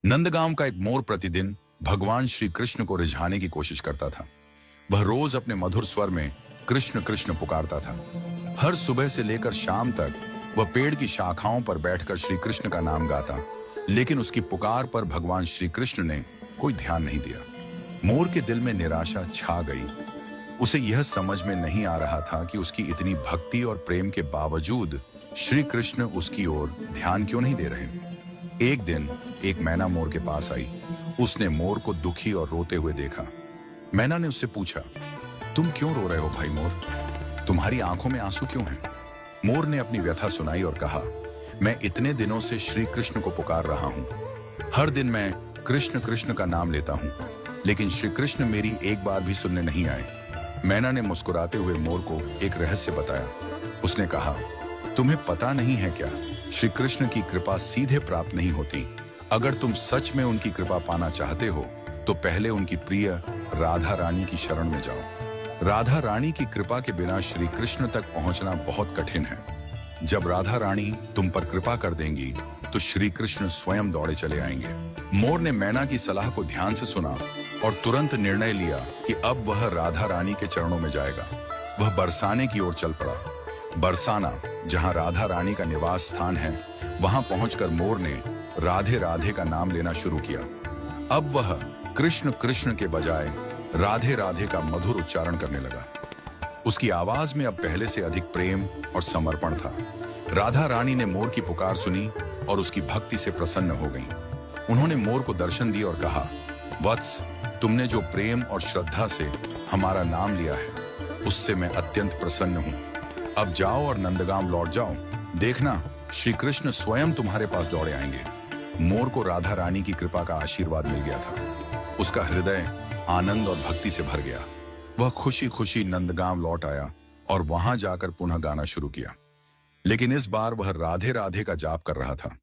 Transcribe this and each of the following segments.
नंदगांव का एक मोर प्रतिदिन भगवान श्री कृष्ण को रिझाने की कोशिश करता था। वह रोज अपने मधुर स्वर में कृष्ण कृष्ण पुकारता था। हर सुबह से लेकर शाम तक वह पेड़ की शाखाओं पर बैठकर श्री कृष्ण का नाम गाता, लेकिन उसकी पुकार पर भगवान श्री कृष्ण ने कोई ध्यान नहीं दिया। मोर के दिल में निराशा छा गई। उसे यह समझ में नहीं आ रहा था कि उसकी इतनी भक्ति और प्रेम के बावजूद श्री कृष्ण उसकी ओर ध्यान क्यों नहीं दे रहे। एक दिन एक मैना मोर के पास आई। उसने मोर को दुखी और रोते हुए देखा। मैना ने उससे पूछा, तुम क्यों रो रहे हो भाई मोर? तुम्हारी आंखों में आंसू क्यों हैं? मोर ने अपनी व्यथा सुनाई और कहा, मैं इतने दिनों से श्री कृष्ण को पुकार रहा हूं। हर दिन मैं कृष्ण कृष्ण का नाम लेता हूं, लेकिन श्री कृष्ण मेरी एक बार भी सुनने नहीं आए। मैना ने मुस्कुराते हुए मोर को एक रहस्य बताया। उसने कहा, तुम्हें पता नहीं है क्या, श्री कृष्ण की कृपा सीधे प्राप्त नहीं होती। अगर तुम सच में उनकी कृपा पाना चाहते हो तो पहले उनकी प्रिय राधा रानी की शरण में जाओ। राधा रानी की कृपा के बिना श्री कृष्ण तक पहुंचना बहुत कठिन है। जब राधा रानी तुम पर कृपा कर देंगी तो श्री कृष्ण स्वयं दौड़े चले आएंगे। मोर ने मैना की सलाह को ध्यान से सुना और तुरंत निर्णय लिया कि अब वह राधा रानी के चरणों में जाएगा। वह बरसाने की ओर चल पड़ा। बरसाना, जहां राधा रानी का निवास स्थान है, वहां पहुंचकर मोर ने राधे राधे का नाम लेना शुरू किया। अब वह कृष्ण कृष्ण के बजाय राधे राधे का मधुर उच्चारण करने लगा। उसकी आवाज में अब पहले से अधिक प्रेम और समर्पण था। राधा रानी ने मोर की पुकार सुनी और उसकी भक्ति से प्रसन्न हो गईं। उन्होंने मोर को दर्शन दिया और कहा, वत्स, तुमने जो प्रेम और श्रद्धा से हमारा नाम लिया है, उससे मैं अत्यंत प्रसन्न हूं। अब जाओ और नंदगांव लौट जाओ। देखना, श्री कृष्ण स्वयं तुम्हारे पास दौड़े आएंगे। मोर को राधा रानी की कृपा का आशीर्वाद मिल गया था। उसका हृदय आनंद और भक्ति से भर गया। वह खुशी खुशी नंदगांव लौट आया और वहां जाकर पुनः गाना शुरू किया। लेकिन इस बार वह राधे राधे का जाप कर रहा था।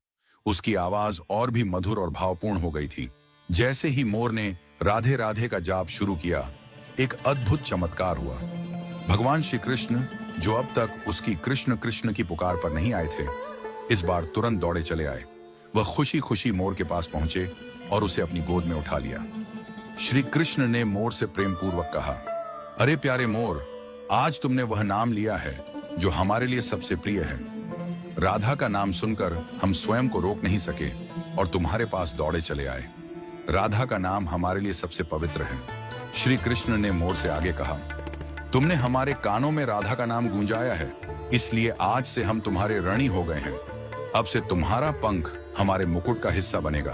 उसकी आवाज और भी मधुर और भावपूर्ण हो गई थी। जैसे ही मोर ने राधे राधे का जाप शुरू किया, एक अद्भुत चमत्कार हुआ। भगवान श्री कृष्ण, जो अब तक उसकी कृष्ण कृष्ण की पुकार पर नहीं आए थे, इस बार तुरंत दौड़े चले आए। वह खुशी खुशी मोर के पास पहुंचे और उसे अपनी गोद में उठा लिया। श्री कृष्ण ने मोर से प्रेम पूर्वक कहा, अरे प्यारे मोर, आज तुमने वह नाम लिया है जो हमारे लिए सबसे प्रिय है। राधा का नाम सुनकर हम स्वयं को रोक नहीं सके और तुम्हारे पास दौड़े चले आए। राधा का नाम हमारे लिए सबसे पवित्र है। श्री कृष्ण ने मोर से आगे कहा, तुमने हमारे कानों में राधा का नाम गूंजाया है, इसलिए आज से हम तुम्हारे ऋणी हो गए हैं। अब से तुम्हारा पंख हमारे मुकुट का हिस्सा बनेगा।